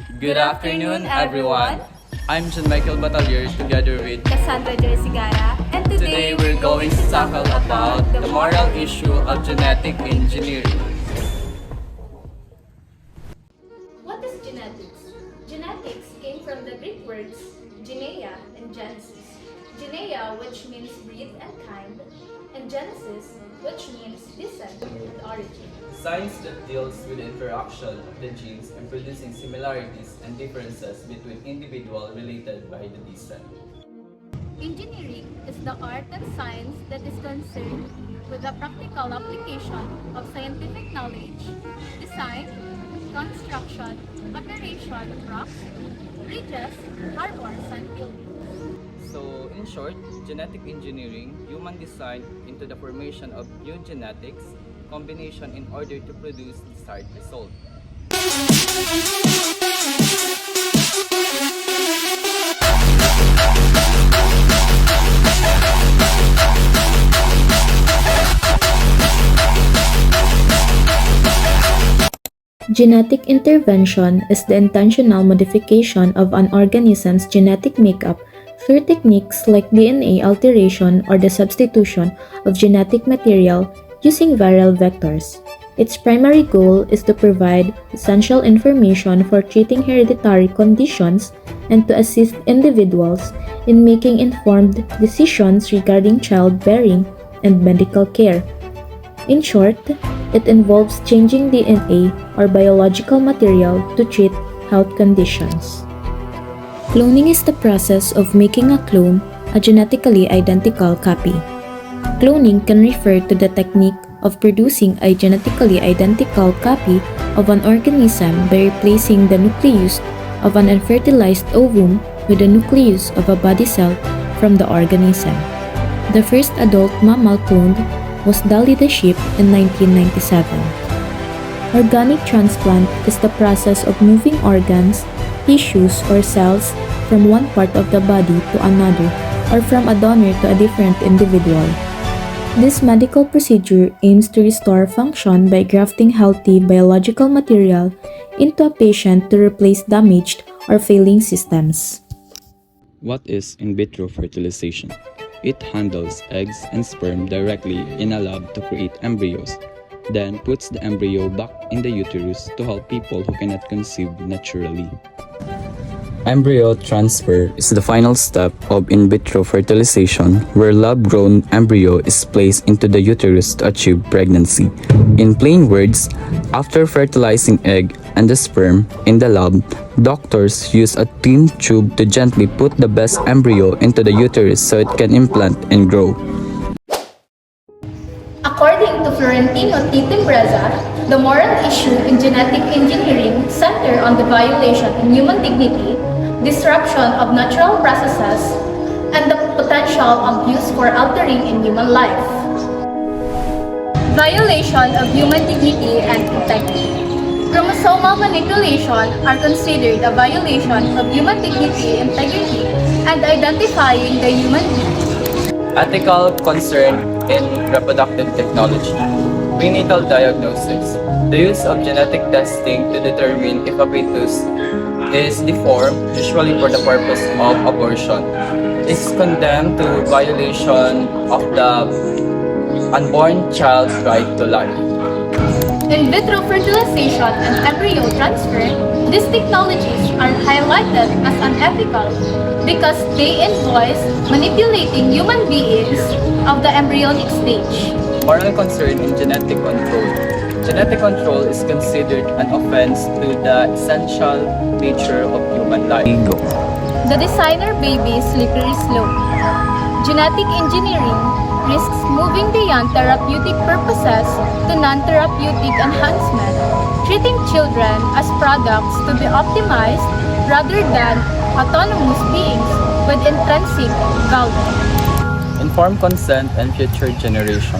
Good afternoon, everyone. I'm John Michael Batalier together with Cassandra Joy Sigara, and today we're going to tackle about the moral issue of genetic engineering. What is genetics? Genetics came from the Greek words genea and genesis. Genea, which means breed and kind, and genesis, which means descent and origin. Science that deals with the interaction of the genes and producing similarities and differences between individuals related by the descent. Engineering is the art and science that is concerned with the practical application of scientific knowledge, design, construction, operation of rocks, bridges, harbors, and buildings. So, in short, genetic engineering, human design into the formation of new genetics, combination in order to produce desired result. Genetic intervention is the intentional modification of an organism's genetic makeup through techniques like DNA alteration or the substitution of genetic material using viral vectors. Its primary goal is to provide essential information for treating hereditary conditions and to assist individuals in making informed decisions regarding childbearing and medical care. In short, it involves changing DNA or biological material to treat health conditions. Cloning is the process of making a clone, a genetically identical copy. Cloning can refer to the technique of producing a genetically identical copy of an organism by replacing the nucleus of an unfertilized ovum with the nucleus of a body cell from the organism. The first adult mammal cloned was Dolly the sheep in 1997. Organic transplant is the process of moving organs, tissues, or cells from one part of the body to another or from a donor to a different individual. This medical procedure aims to restore function by grafting healthy biological material into a patient to replace damaged or failing systems. What is in vitro fertilization? It handles eggs and sperm directly in a lab to create embryos, then puts the embryo back in the uterus to help people who cannot conceive naturally. Embryo transfer is the final step of in vitro fertilization, where lab-grown embryo is placed into the uterus to achieve pregnancy. In plain words, after fertilizing egg and the sperm in the lab, doctors use a thin tube to gently put the best embryo into the uterus so it can implant and grow. According to Florentino T. Timbreza, the moral issue in genetic engineering center on the violation of human dignity, disruption of natural processes, and the potential abuse for altering in human life. Violation of human dignity and integrity. Chromosomal manipulation are considered a violation of human dignity, integrity, and identifying the human being. Ethical concern in reproductive technology. Prenatal diagnosis. The use of genetic testing to determine if a fetus is deformed, usually for the purpose of abortion, is condemned to violation of the unborn child's right to life. In vitro fertilization and embryo transfer, these technologies are highlighted as unethical because they involve manipulating human beings of the embryonic stage. Moral concern in genetic control. Genetic control is considered an offense to the essential nature of human life. The designer baby slippery slope. Genetic engineering risks moving beyond therapeutic purposes to non-therapeutic enhancement, treating children as products to be optimized rather than autonomous beings with intrinsic value. Informed consent and future generation.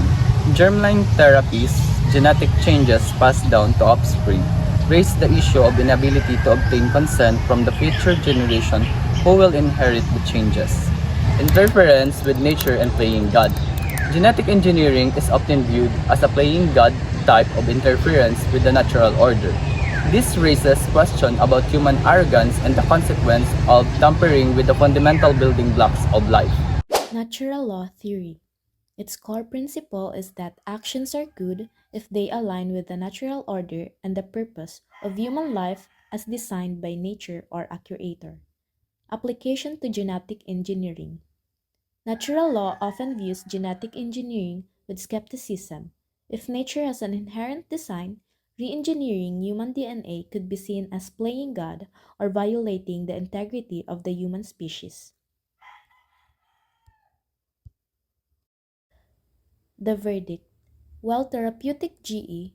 Germline therapies, genetic changes passed down to offspring, raise the issue of inability to obtain consent from the future generation who will inherit the changes. Interference with nature and playing God. Genetic engineering is often viewed as a playing God type of interference with the natural order. This raises questions about human arrogance and the consequence of tampering with the fundamental building blocks of life. Natural law theory. Its core principle is that actions are good if they align with the natural order and the purpose of human life as designed by nature or a creator. Application to genetic engineering. Natural law often views genetic engineering with skepticism. If nature has an inherent design, re-engineering human DNA could be seen as playing God or violating the integrity of the human species. The verdict. While therapeutic GE,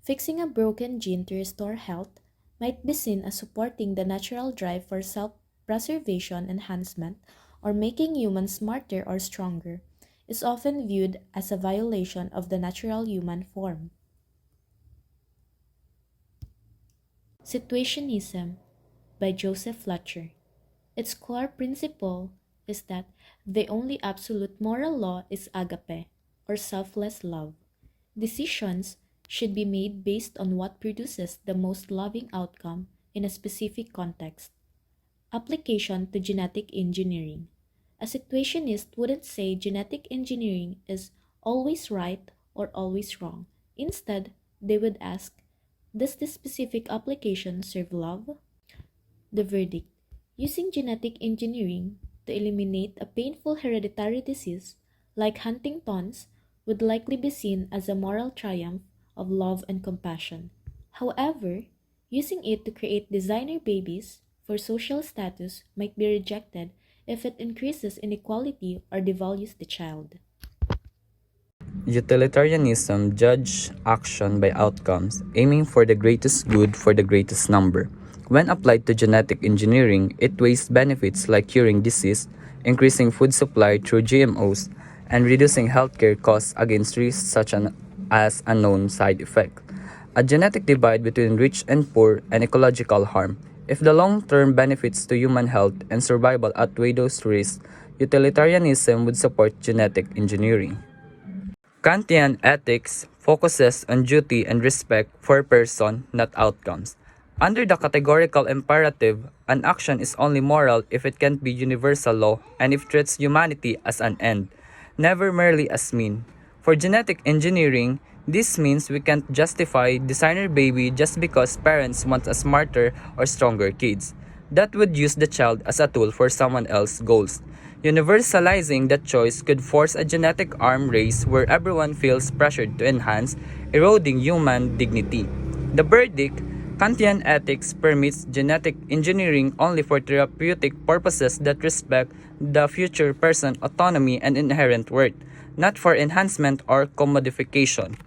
fixing a broken gene to restore health, might be seen as supporting the natural drive for self preservation enhancement or making humans smarter or stronger, is often viewed as a violation of the natural human form. Situationism by Joseph Fletcher. Its core principle is that the only absolute moral law is agape, or selfless love. Decisions should be made based on what produces the most loving outcome in a specific context. Application to genetic engineering. A situationist wouldn't say genetic engineering is always right or always wrong. Instead, they would ask, does this specific application serve love? The verdict. Using genetic engineering to eliminate a painful hereditary disease like Huntington's would likely be seen as a moral triumph of love and compassion. However, using it to create designer babies for social status might be rejected if it increases inequality or devalues the child. Utilitarianism judges action by outcomes, aiming for the greatest good for the greatest number. When applied to genetic engineering, it weighs benefits like curing disease, increasing food supply through GMOs, and reducing healthcare costs against risks as unknown side effects. A genetic divide between rich and poor and ecological harm. If the long-term benefits to human health and survival outweigh those risks, utilitarianism would support genetic engineering. Kantian ethics focuses on duty and respect for a person, not outcomes. Under the categorical imperative, an action is only moral if it can be universal law and if treats humanity as an end, never merely as mean. For genetic engineering, this means we can't justify designer baby just because parents want a smarter or stronger kids. That would use the child as a tool for someone else's goals. Universalizing that choice could force a genetic arm race where everyone feels pressured to enhance, eroding human dignity. The verdict, Kantian ethics permits genetic engineering only for therapeutic purposes that respect the future person's autonomy and inherent worth, not for enhancement or commodification.